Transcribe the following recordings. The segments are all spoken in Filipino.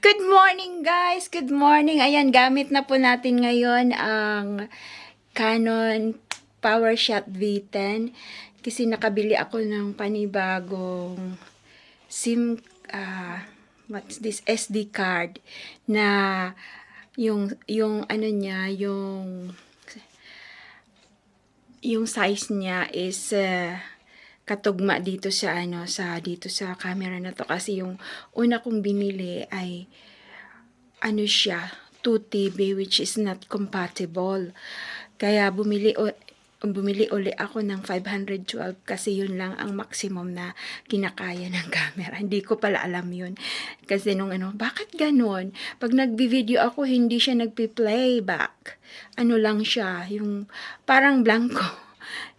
Good morning guys! Good morning! Ayan, gamit na po natin ngayon ang Canon PowerShot V10 kasi nakabili ako ng panibagong SIM, what's this, SD card na yung ano niya, yung size niya is katugma dito sa dito sa camera na to, kasi yung una kong binili ay siya 2 TB, which is not compatible, kaya bumili uli ako ng 512 kasi yun lang ang maximum na kinakaya ng camera. Hindi ko pala alam yun kasi bakit ganun, pag nagbi-video ako hindi siya nagpi-playback, lang siya yung parang blanco.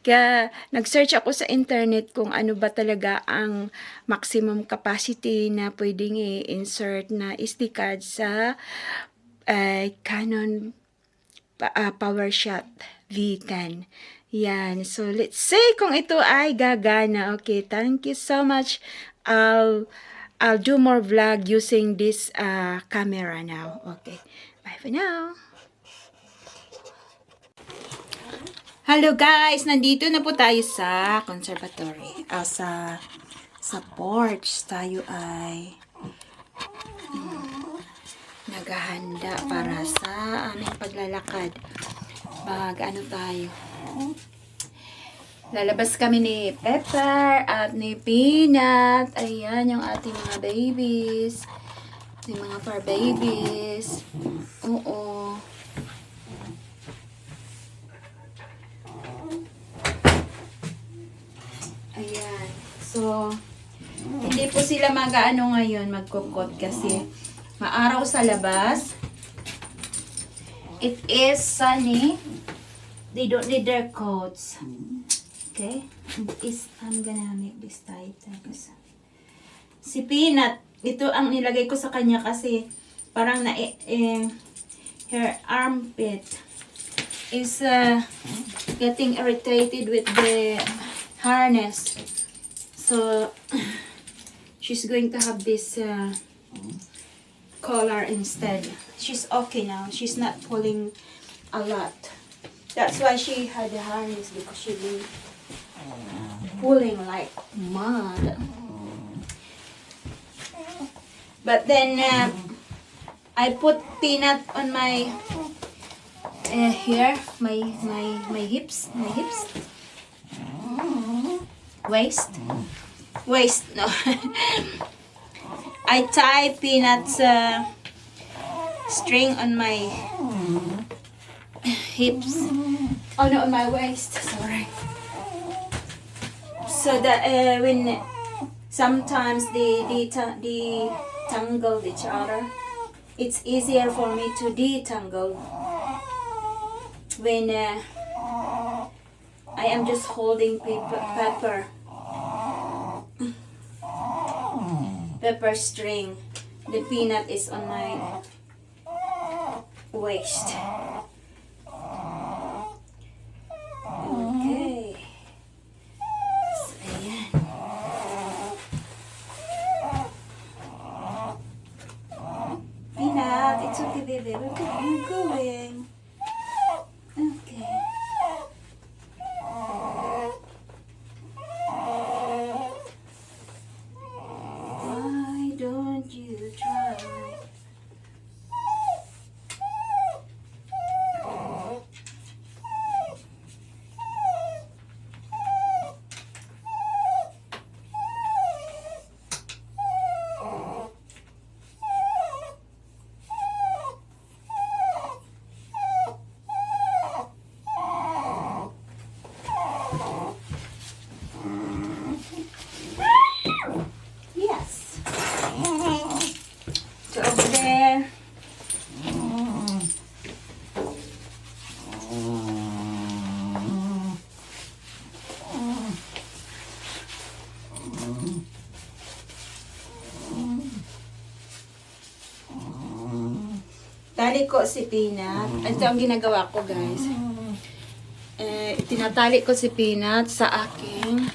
Kaya nag-search ako sa internet kung ano ba talaga ang maximum capacity na pwedeng i-insert na SD card sa Canon PowerShot V10. Yan. So, let's see kung ito ay gagana. Okay, thank you so much. I'll do more vlog using this camera now. Okay, bye for now. Hello guys! Nandito na po tayo sa conservatory. Sa porch. Tayo ay naghahanda para sa aming paglalakad. Tayo. Lalabas kami ni Pepper at ni Peanut. Ayan yung ating mga babies. Yung mga fur babies. Oo. Ayan. So, hindi po sila ngayon, magkukot kasi maaraw sa labas. It is sunny. They don't need their coats. Okay? I'm gonna make this tighter. Si Peanut, ito ang nilagay ko sa kanya kasi parang her armpit is getting irritated with the harness. So she's going to have this collar instead. She's okay now. She's not pulling a lot. That's why she had the harness, because she been pulling like mud. But then I put Peanut on my here, my hips, waist, no. I tie Peanut's string on my hips. Oh no, on my waist, sorry. So that when sometimes they tangle each other, it's easier for me to detangle when I am just holding Pepper string. The Peanut is on my waist. Okay. So, ayan. Peanut, it's okay, baby. Look at you going. Okay. Why don't you try? Yes. So over there. Tali ko si Peanut. Ito ang ginagawa ko, guys. Tinatali ko si Peanut sa aking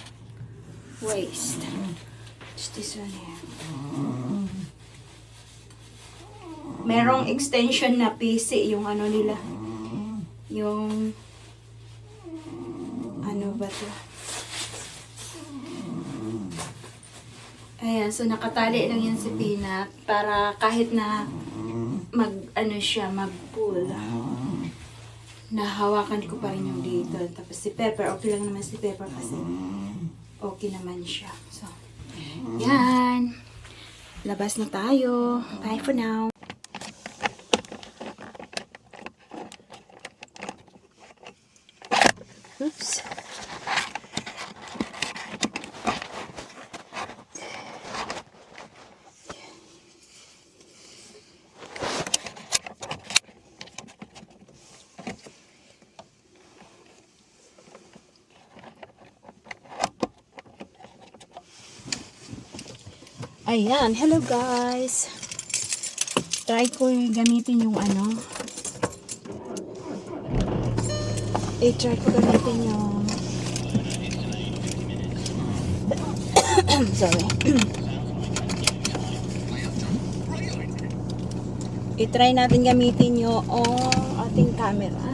waist. Just this one here. merong extension na PC yung ano nila. Yung ano ba to? Ayan, so nakatali lang yan si Peanut para kahit na mag-pull. Nahawakan ko pa rin yung dito. Tapos si Pepper, okay lang naman si Pepper kasi okay naman siya. So, yan. Labas na tayo. Bye for now. Oops. Ayan, hello guys. Try ko gamitin yung ano. Try ko gamitin yung sorry. I-try natin gamitin yung ating camera.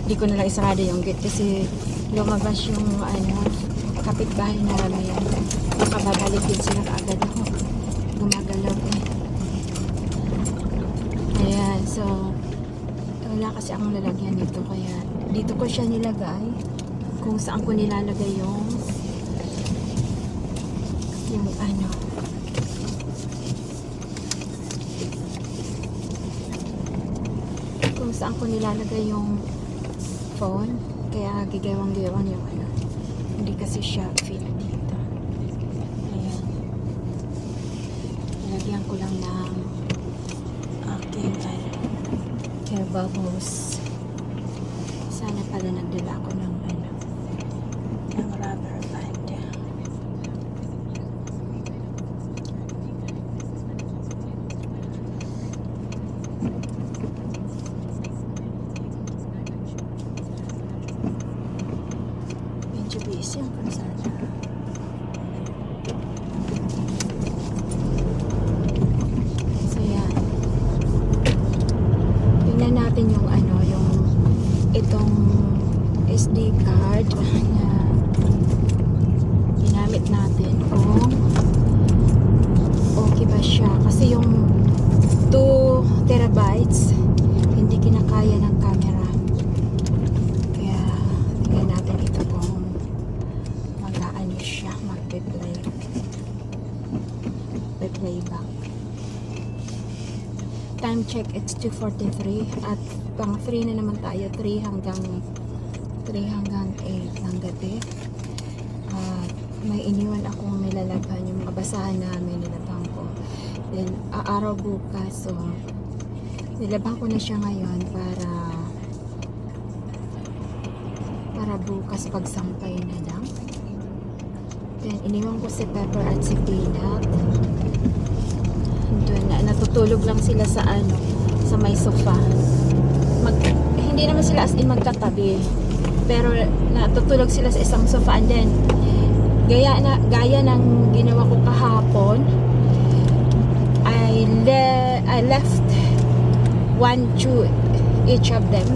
Hindi ko na lang isarado yung gate kasi lumabas yung kapitbahay namin. Nakababalik din sila kaagad ako. Gumagalaw eh. Ayan, so wala kasi akong lalagyan nito kaya dito ko siya nilagay kung saan ko nilalagay yung kung saan ko nilalagay yung phone, kaya gigawang-gawang yung hindi kasi siya fit dito. Ayan, nilagyan ko lang ng aking hair bubbles. Sana pala nagdala ko ng ng rubber band. Busy ang kalsada. So yan. Tingnan natin yung yung itong SD card na ginamit natin kung okay ba siya. Kasi yung 2 terabytes hindi kinakaya ng camera. Kaya tingnan natin ito kung playback. Time check, it's 2:43 at pang 3 na naman tayo, 3 hanggang 8 ng gabi. May iniwan akong nilalabhan yung mga basahan namin, nilabhan ko. Then araw bukas, so nilabhan ko na siya ngayon para bukas pagsampay na lang. Then iniwan ko si Pepper at si Peanut. Doon natutulog lang sila sa sa may sofa. Hindi naman sila as in magkatabi, pero natutulog sila sa isang sofa. And then gaya ng ginawa ko kahapon, I left one chew each of them,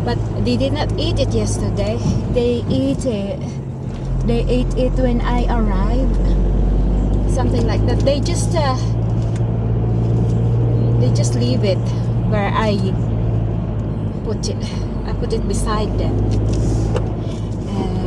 but they did not eat it yesterday. They ate it when I arrived, something like that. They just leave it where I put it. I put it beside them. And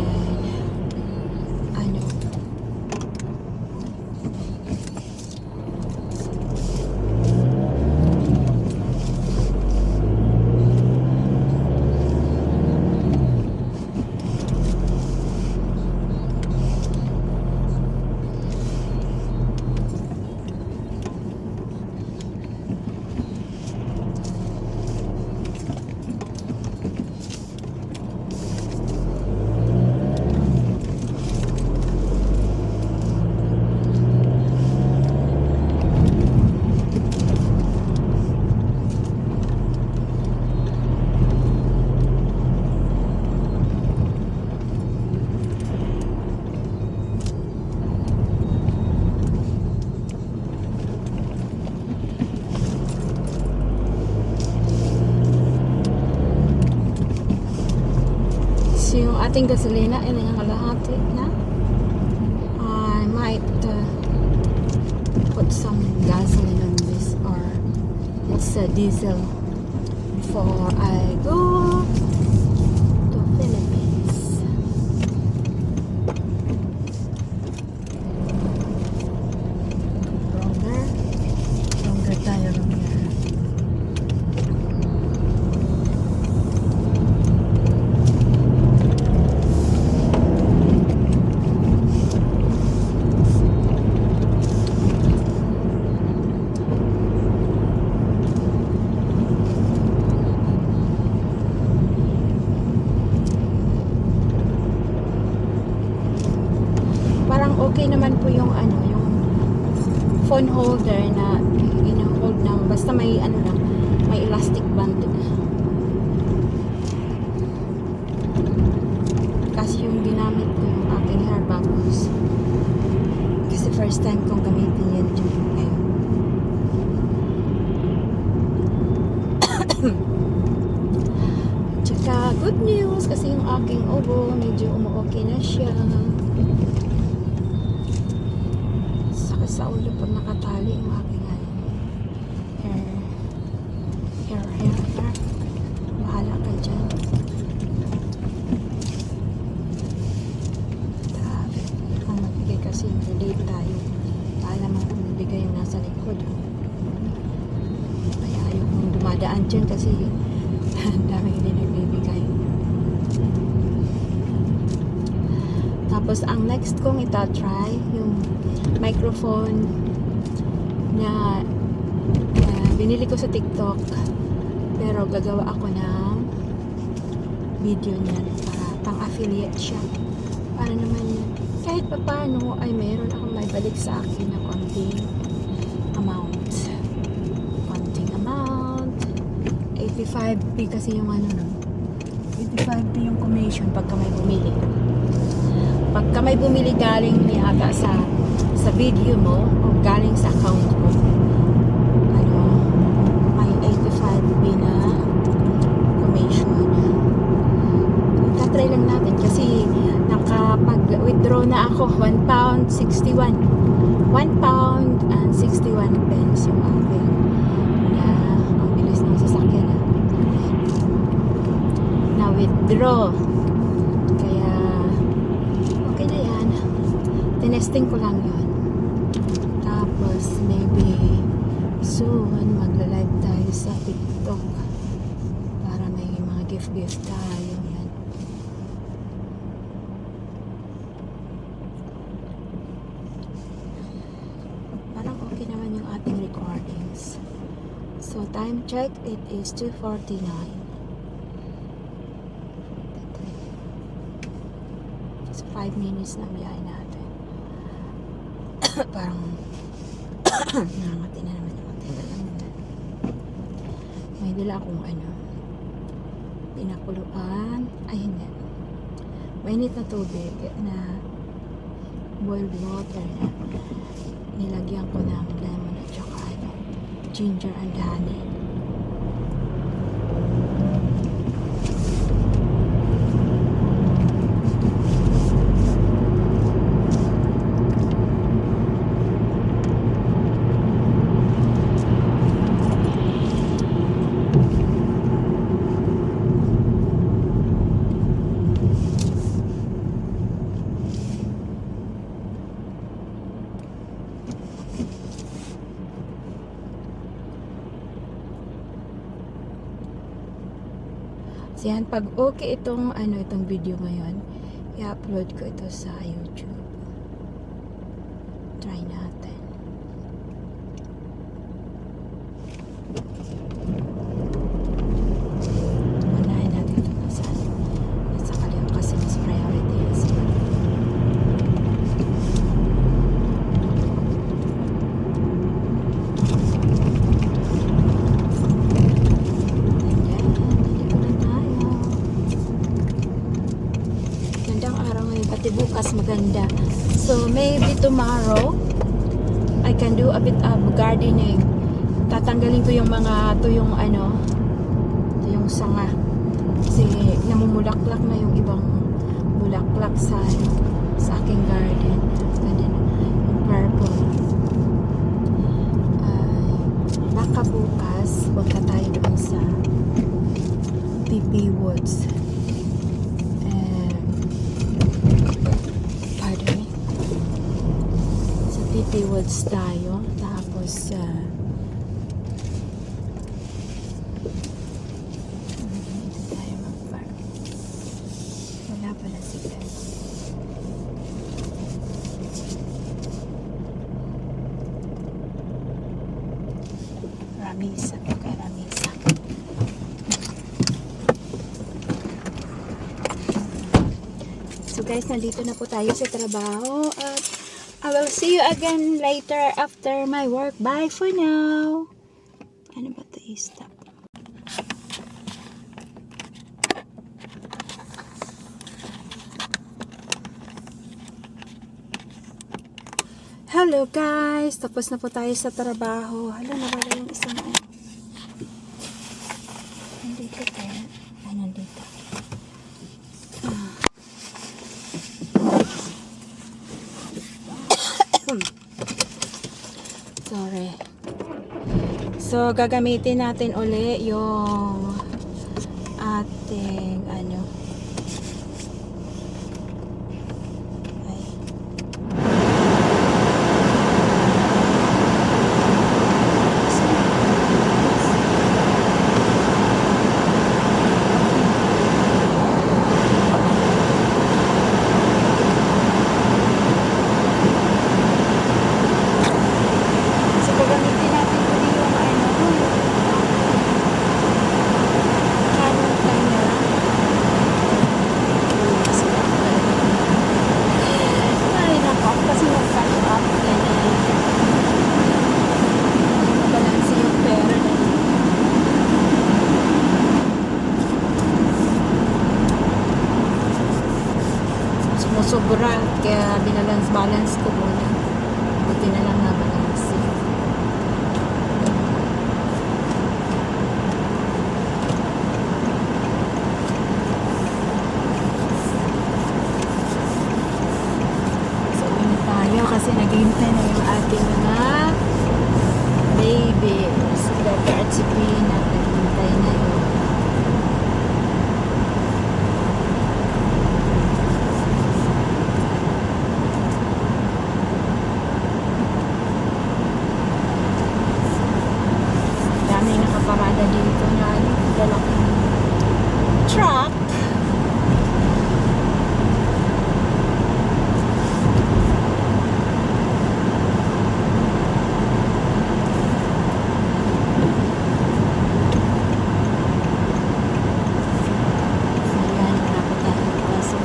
ating gasolina ay nangangalahati na. I might put some gasoline on this, or it's a diesel before I go to Philippines. Longer tayo rin. Parang okay naman po yung ano, yung phone holder na ina-hold ng basta may ano lang, may elastic band. Kasi yung ginamit ko yung aking hair bangles. Kasi first time kong gamitin yan dyan ngayon. Tsaka good news kasi yung aking ubo medyo umu-okay na siya. Sa ulo pag nakatali yung aking hair. Bahala ka dyan. Grabe. Ang magbigay kasi yung relate tayo. Paalam ang magbigay yung nasa likod. Kaya ayaw kong dumadaan dyan kasi ang dami hindi nagbibigay. Tapos ang next kong itatry yung microphone na binili ko sa TikTok, pero gagawa ako ng video niyan para pang-affiliate siya. Para naman kahit pa paano ay meron akong may balik sa akin na konting amount. 85p kasi yung ano no. 85p yung commission pagka may bumili. Pagka may bumili galing yata sa video mo o galing sa account mo, ano, may 85p na commission. Tatry lang natin kasi nakapag-withdraw na ako. £1.61 £1.61 yung aking ang bilis ng sasakyan na withdraw. Kaya okay na yan. Tinesting ko lang yun. Tapos maybe soon magla-live tayo sa TikTok para may mga gift tayo. Yan. Parang okay naman yung ating recordings. So time check, it is 2:49. So 5 minutes na biyahe natin. Parang namati na naman yung ating lalamunan. May dala akong pinakuluan. Ay hindi. Mainit na tubig na boiled water na nilagyan ko ng lemon at saka ginger and honey. So yan, pag okay itong video ngayon, i-upload ko ito sa YouTube. Try natin. Unahin natin ito nasa kaliwa kasi mas priority is bukas maganda. So maybe tomorrow I can do a bit of gardening. Tatanggalin ko yung mga tuyong tuyong sanga. Kasi namumulaklak na yung ibang bulaklak sa aking garden. Ganda na. Yung purple. Baka bukas, punta tayo doon sa PP Woods. Pardon me. Sa PP Woods tayo. Tapos, dito tayo mag-park. Wala pala si Ben. Ramisa. Okay, Ramisa. So guys, nandito na po tayo sa trabaho at I will see you again later after my work. Bye for now. Ano ba ito? I-stop. Hello guys! Tapos na po tayo sa trabaho. Hala, nawala yung isang nandito tayo. Nandito. Sorry. So, gagamitin natin uli yung ating sobra, kaya binalance-balance ko muna. Buti na lang na-balance. So, uwi tayo kasi naghihintay na yung ating mga baby. Si Becca at si Pina, naghihintay na yun. Parada dito na lalaking truck. So yan, malapit tayo pa sa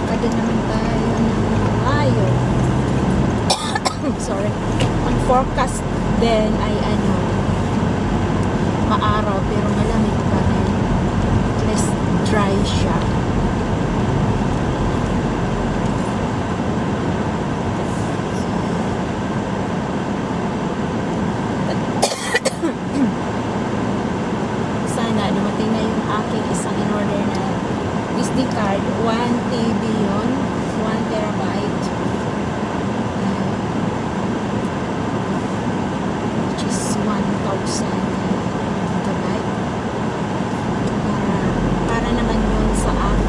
Nakakada naman tayo ng malayo. Sorry. Ang forecast then ay maaraw pero malamig pa rin. At least dry siya. Sana dumating na yung aking isang in-order na SD card. 1 TB yun. 1 terabyte. Which is 1,000 gigabyte. Para naman yun sa akin.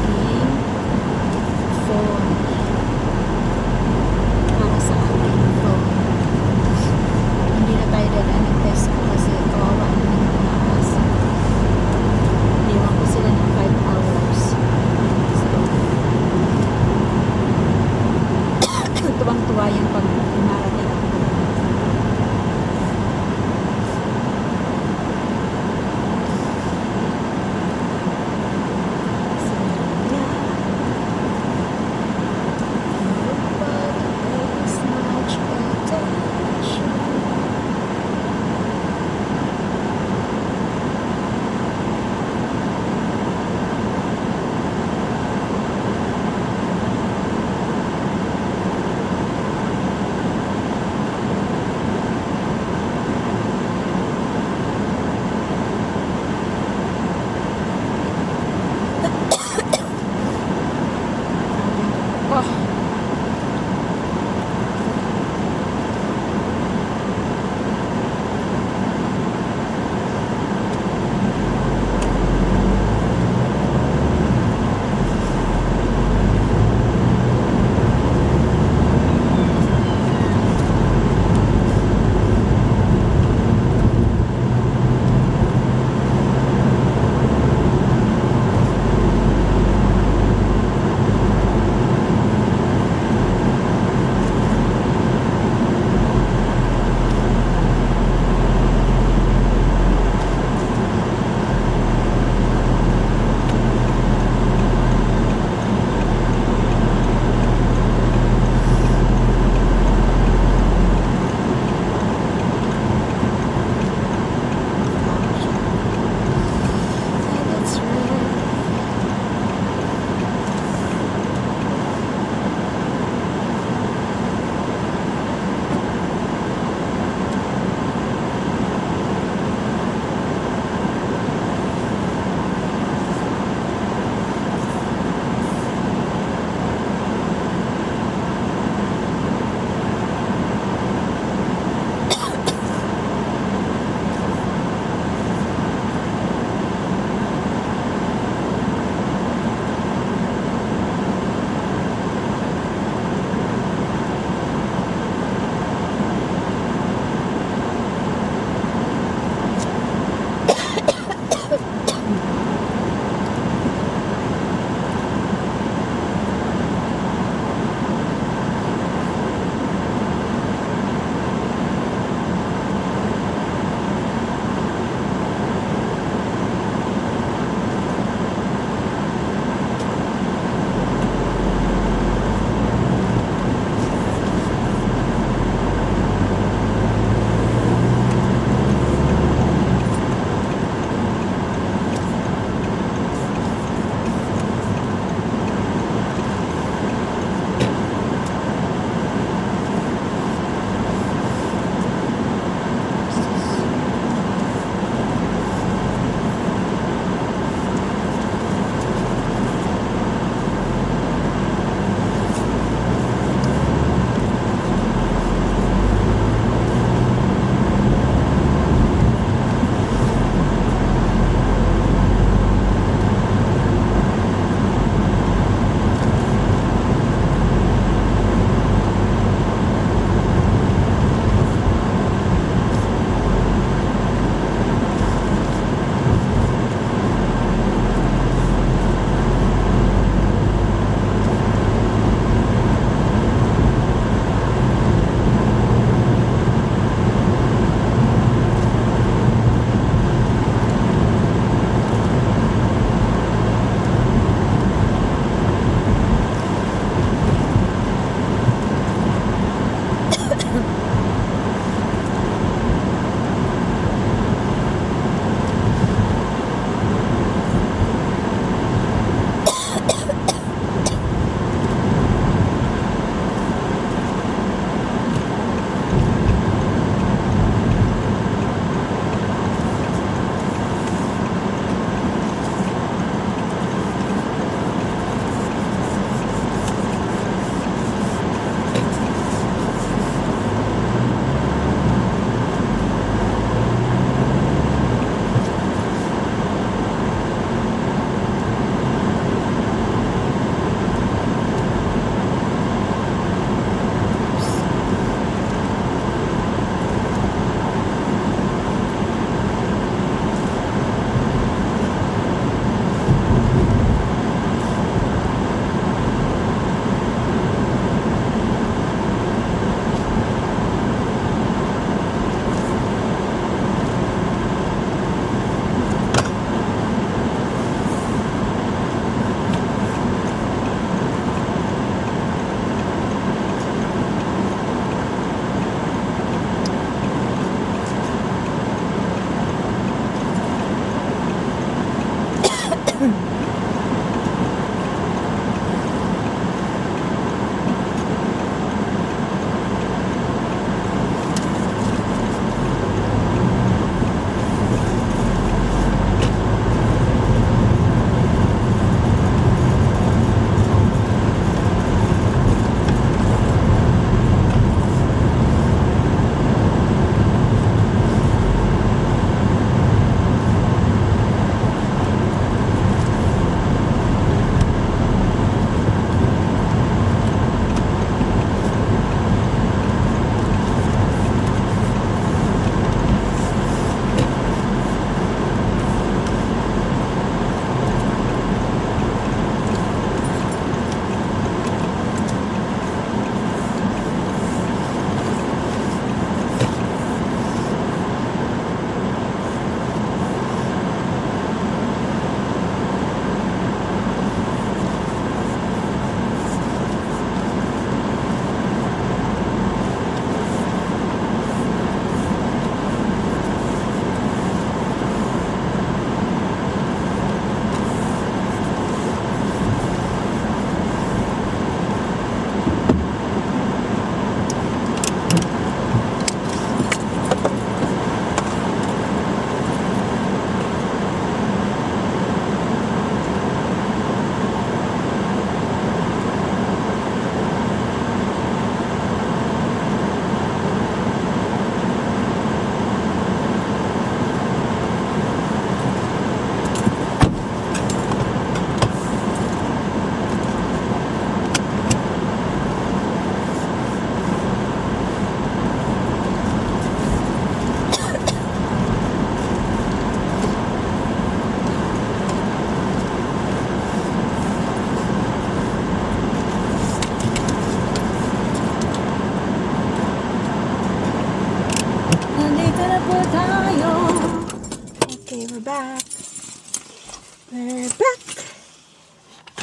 We're back!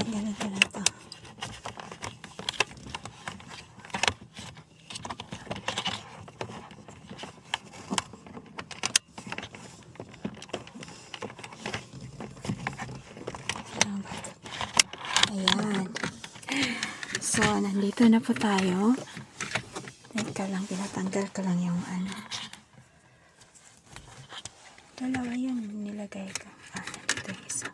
Ganito na to. Ayan. So, nandito na po tayo. Teka lang, pinatanggal ko lang yung ano. Dalawa yun, nilagay ko. Nandito yung isa.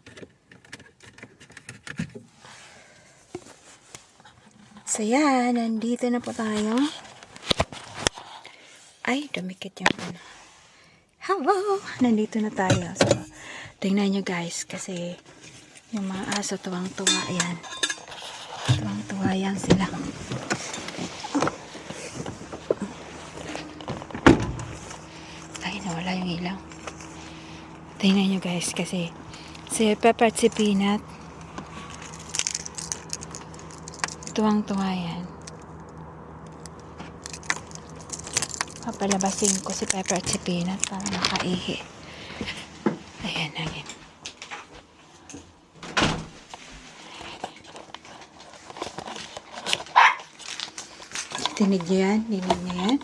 So, yan. Nandito na po tayo. Ay, dumikit yung ano. Hello! Nandito na tayo. So, tingnan nyo guys, kasi yung mga aso tuwang-tuwa. Ayan. Tuwang-tuwa yan sila. Ay, nawala yung ilaw. Tingnan nyo guys, kasi si Pepper at si Peanut, tuwang-tuwa yan. Papalabasin ko si Pepper at si Peanut para makaihi. Ayan, ayan. Tinig nyo yan? Dinig nyo yan?